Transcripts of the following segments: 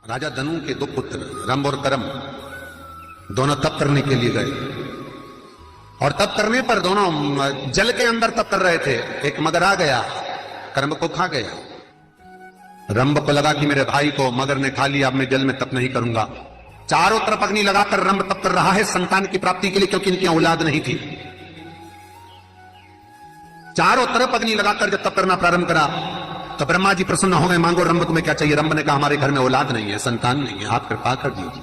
राजा धनु के दो पुत्र रंभ और करम दोनों तप करने के लिए गए और तप करने पर दोनों जल के अंदर तप कर रहे थे। एक मगर आ गया, करम को खा गया। रंभ को लगा कि मेरे भाई को मगर ने खा लिया, अब मैं जल में तप नहीं करूंगा। चारों तरफ अग्नि लगाकर रंभ तप कर रहा है संतान की प्राप्ति के लिए, क्योंकि इनकी औलाद नहीं थी। चारों तरफ अग्नि लगाकर जब तप करना प्रारंभ करा तो ब्रह्मा जी प्रसन्न हो गए। मांगो रंभ तुम्हें क्या चाहिए? रंभ ने कहा हमारे घर में औलाद नहीं है, संतान नहीं है, आप कृपा कर दीजिए,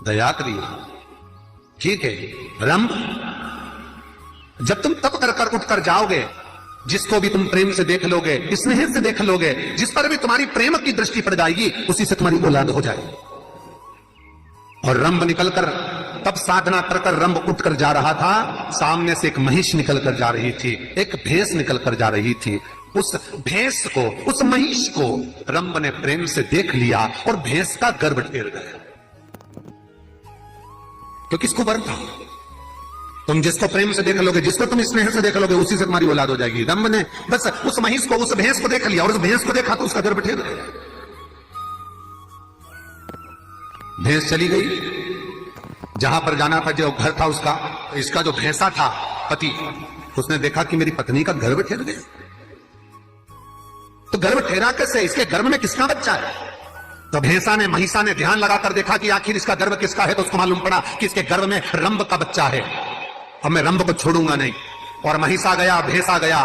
दया करिए। ठीक है रंभ, जब तुम तप कर कर उठ कर जाओगे, जिसको भी तुम प्रेम से देख लोगे, स्नेह से देख लोगे, जिस पर भी तुम्हारी प्रेम की दृष्टि पड़ जाएगी, उसी से तुम्हारी औलाद हो जाएगी। और रंभ निकलकर तब साधना कर कर रंभ उठकर जा रहा था। सामने से एक महिष निकल कर जा रही थी, एक भैंस निकल कर जा रही थी। उस भैंस को, उस महिष को रंभ ने प्रेम से देख लिया और भैंस का गर्भ टेर गया, क्योंकि इसको वर था, तुम जिसको प्रेम से देख लोगे, जिसको तुम स्नेह से देख लोगे, उसी से तुम्हारी औलाद हो जाएगी। रंभ ने बस उस महिष को, उस भैंस को देख लिया और उस भैंस को देखा तो उसका गर्भ टेर गया। भैंस चली गई जहां पर जाना था, जो घर था उसका। इसका जो भैंसा था पति, उसने देखा कि मेरी पत्नी का गर्भ ठहर गया। तो गर्भ ठहरा कैसे? इसके गर्भ में किसका बच्चा है? तो भैंसा ने, महिषा ने ध्यान लगाकर देखा कि आखिर इसका गर्भ किसका है, तो उसको मालूम पड़ा कि इसके गर्भ में रंभ का बच्चा है। अब मैं रंभ को छोड़ूंगा नहीं। और महिषा गया, भैंसा गया,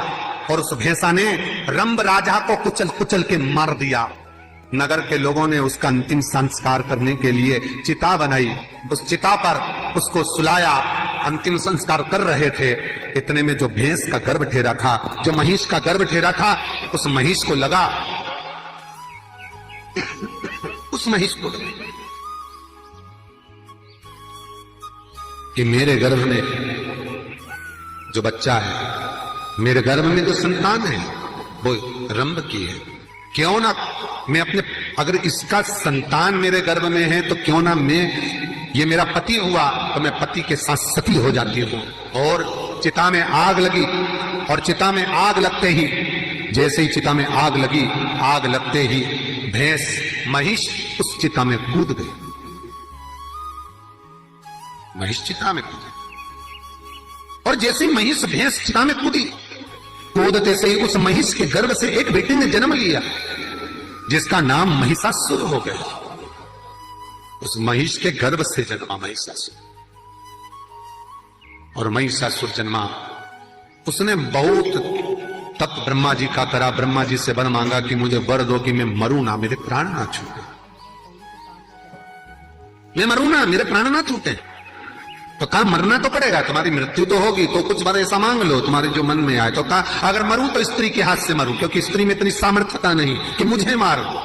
और उस भैंसा ने रंभ राजा को कुचल कुचल के मार दिया। नगर के लोगों ने उसका अंतिम संस्कार करने के लिए चिता बनाई, उस चिता पर उसको सुलाया, अंतिम संस्कार कर रहे थे। इतने में जो भैंस का गर्भ ठहरा था, जो महिष का गर्भ ठहरा था, उस महिष को लगा, उस महिष को लगा कि मेरे गर्भ में जो बच्चा है, मेरे गर्भ में जो संतान है, वो रंभ की है। क्यों ना मैं अपने, अगर इसका संतान मेरे गर्भ में है तो क्यों ना मैं, ये मेरा पति हुआ तो मैं पति के साथ सती हो जाती हूं। और चिता में आग लगी, और चिता में आग लगते ही, जैसे ही चिता में आग लगी, आग लगते ही भैंस, महिष उस चिता में कूद गई। महिष चिता में कूदी, और जैसे महिष भैंस चिता में कूदी, कूदते से ही उस महिष के गर्भ से एक बेटे ने जन्म लिया, जिसका नाम महिषासुर हो गया। उस महिष के गर्भ से जन्मा महिषासुर, और महिषासुर जन्मा। उसने बहुत तप ब्रह्मा जी का करा, ब्रह्मा जी से वर मांगा कि मुझे वर दो कि मैं मरूं ना, मेरे प्राण ना छूटे, मैं मरूं ना, मेरे प्राण ना छूटे। तो कहा मरना तो पड़ेगा, तुम्हारी मृत्यु तो होगी, तो कुछ बार ऐसा मांग लो तुम्हारे जो मन में आए। तो कहा अगर मरूं तो स्त्री के हाथ से मरूं, क्योंकि स्त्री में इतनी सामर्थ्यता नहीं कि मुझे मार दो।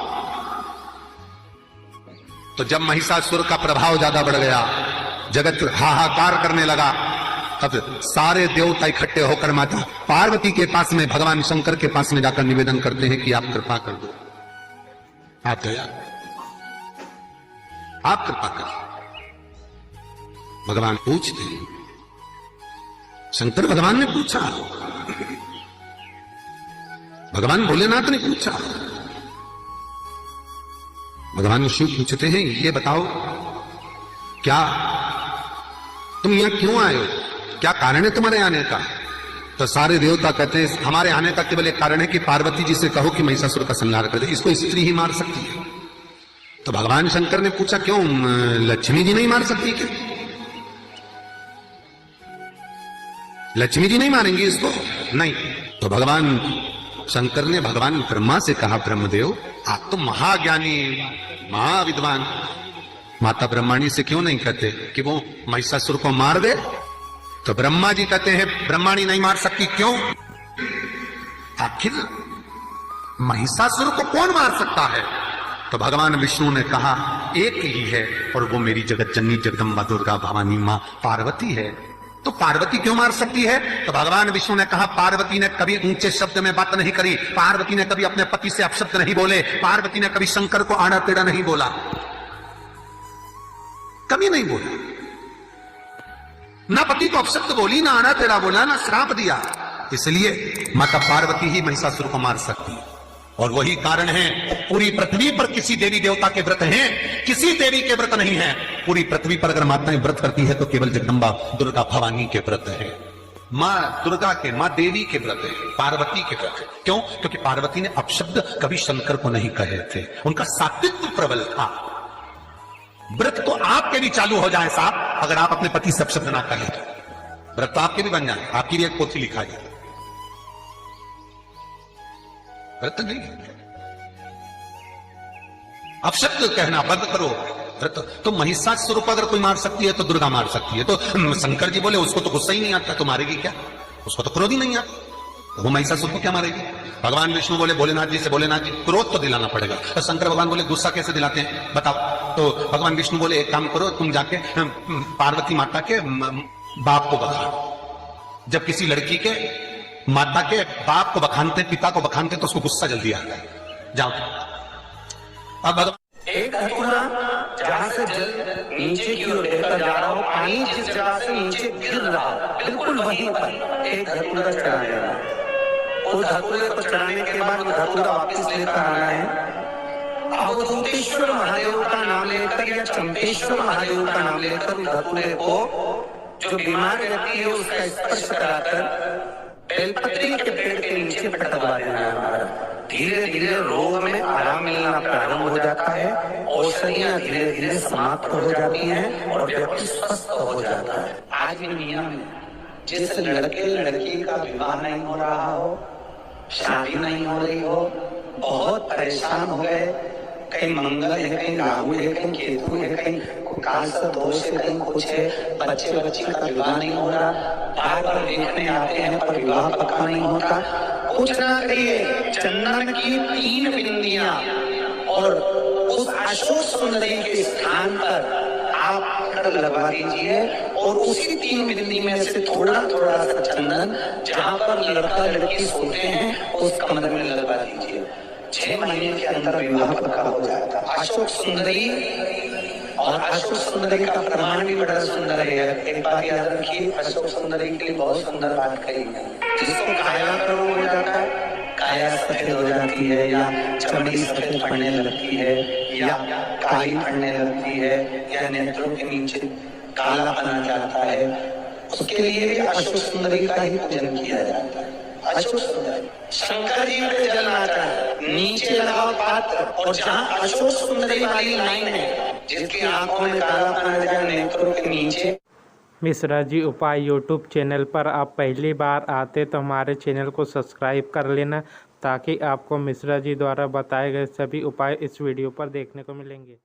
तो जब महिषासुर का प्रभाव ज्यादा बढ़ गया, जगत हाहाकार करने लगा, तब सारे देवता इकट्ठे होकर माता पार्वती के पास में, भगवान शंकर के पास में जाकर निवेदन करते हैं कि आप कृपा कर दो, आप दया, आप कृपा कर। भगवान पूछते हैं, शंकर भगवान ने पूछा, भगवान भोलेनाथ ने पूछा। भगवान शिव पूछते हैं, ये बताओ क्या तुम यहां क्यों आए हो, क्या कारण है तुम्हारे आने का? तो सारे देवता कहते हैं हमारे आने का केवल एक कारण है कि पार्वती जी से कहो कि महिषासुर का संहार कर दे, इसको स्त्री ही मार सकती है। तो भगवान शंकर ने पूछा क्यों, लक्ष्मी जी नहीं मार सकती क्या? लक्ष्मी जी नहीं मारेंगी इसको? नहीं। तो भगवान शंकर ने भगवान ब्रह्मा से कहा, ब्रह्मदेव आप तो महाज्ञानी, महाविद्वान, माता ब्रह्माणी से क्यों नहीं कहते कि वो महिषासुर को मार दे? तो ब्रह्मा जी कहते हैं ब्रह्माणी नहीं मार सकती, क्यों? आखिर महिषासुर को कौन मार सकता है? तो भगवान विष्णु ने कहा एक ही है, और वो मेरी जगत जननी जगदम्बा दुर्गा भवानी मां पार्वती है। तो पार्वती क्यों मार सकती है? तो भगवान विष्णु ने कहा पार्वती ने कभी ऊंचे शब्द में बात नहीं करी, पार्वती ने कभी अपने पति से अपशब्द नहीं बोले, पार्वती ने कभी शंकर को आड़ा टेढ़ा नहीं बोला, कभी नहीं बोला, ना पति को अपशब्द बोली, ना आड़ा टेढ़ा बोला, ना श्राप दिया। इसलिए माता पार्वती ही महिषासुर को मार सकती है। और वही कारण है, पूरी पृथ्वी पर किसी देवी देवता के व्रत हैं, किसी देवी के व्रत नहीं है। पूरी पृथ्वी पर अगर माताएं व्रत करती है तो केवल जगदम्बा दुर्गा भवानी के व्रत है, मां दुर्गा के, मां देवी के व्रत है, पार्वती के व्रत है। क्यों? क्योंकि पार्वती ने अपशब्द कभी शंकर को नहीं कहे थे, उनका सात्वित्व प्रबल था। व्रत तो आपके भी चालू हो जाए साहब, अगर आप अपने पति से अपशब्द ना कहें तो व्रत तो आपके भी बन जाए, आपकी भी एक पोथी लिखा जाए। व्रत नहीं है, अपशब्द कहना बंद करो। व्रत तो महिषासुर को अगर कोई मार सकती है तो दुर्गा मार सकती है, तो शंकर जी बोले उसको तो गुस्सा ही नहीं आता, तो मारेगी क्या? उसको तो क्रोध ही नहीं आता, तो वो महिषासुर को क्या मारेगी? भगवान विष्णु बोले भोलेनाथ जी से, भोलेनाथ जी क्रोध तो दिलाना पड़ेगा, तो शंकर भगवान बोले गुस्सा कैसे दिलाते हैं बताओ? तो भगवान विष्णु बोले एक काम करो, तुम जाके पार्वती माता के बाप को बखानो। जब किसी लड़की के माता के बाप को बखानते, पिता को बखानते, तो उसको गुस्सा जल्दी आता है। जाओ अब भगवान एक धतूरा जहां से जल नीचे की ओर बहकर जा रहा हो, पानी जिस जगह से नीचे गिर रहा हो बिल्कुल वहीं पर एक धतूरा चढ़ा जाना। उस धतूरे को चढ़ाने के बाद वो धतूरा वापस लेकर आना है। अवधूतेश्वर महादेव का नाम लेकर या चंपेश्वर महादेव का नाम लेकर उस धतूरे को जो बीमार व्यक्ति है उसका स्पर्श कराकर बेलपत्री के पेड़ के नीचे पटकवा देना है। धीरे धीरे रोग में आराम मिलना प्रारंभ हो जाता है, औषधियां धीरे धीरे समाप्त हो जाती हैं और व्यक्ति स्वस्थ हो जाता है। आज भी दुनिया में जिस लड़के लड़की का विवाह नहीं हो रहा हो, शादी नहीं हो रही हो, बहुत परेशान हो गए, कहीं मंगल है, कहीं राहु है, कहीं केतु है, कहीं काल सा दोष है, कहीं कुछ है, बच्चे बच्ची का विवाह नहीं हो रहा, बार बार देखने आते हैं पर विवाह पक्का नहीं होता, कुछ ना करिए, चंदन की 3 बिंदियां और उस अशोक सुंदरी के स्थान पर आप लगवा दीजिए और उसी 3 बिंदी में से थोड़ा थोड़ा सा चंदन जहां पर लड़का लड़की सोते हैं उस कमरे में लगवा दीजिए। 6 महीने के अंदर विवाह पक्का हो जाता है। अशोक सुंदरी और अशोक सुंदरी का प्रमाण भी बड़ा सुंदर है। एक बात याद रखिए, अशोक सुंदरी के लिए बहुत सुंदर बात कही है। जिसको काया करो हो जाता है, काया सफेद हो जाती है या चमड़ी सफेद पड़ने लगती है या काई पड़ने लगती है या नेत्रों के नीचे कालापन आ जाता है, उसके लिए अशोक सुंदरी का ही पूजन किया जाता है। अशोक सुंदरी शंकर जी पे जल आता है, नीचे लगाओ पात्र और जहाँ अशोक सुंदरी वाली लाइन है जिसकी आंखों में कालापन आ जाए, नेत्रों के नीचे। मिश्रा जी उपाय यूट्यूब चैनल पर आप पहली बार आते तो हमारे चैनल को सब्सक्राइब कर लेना, ताकि आपको मिश्रा जी द्वारा बताए गए सभी उपाय इस वीडियो पर देखने को मिलेंगे।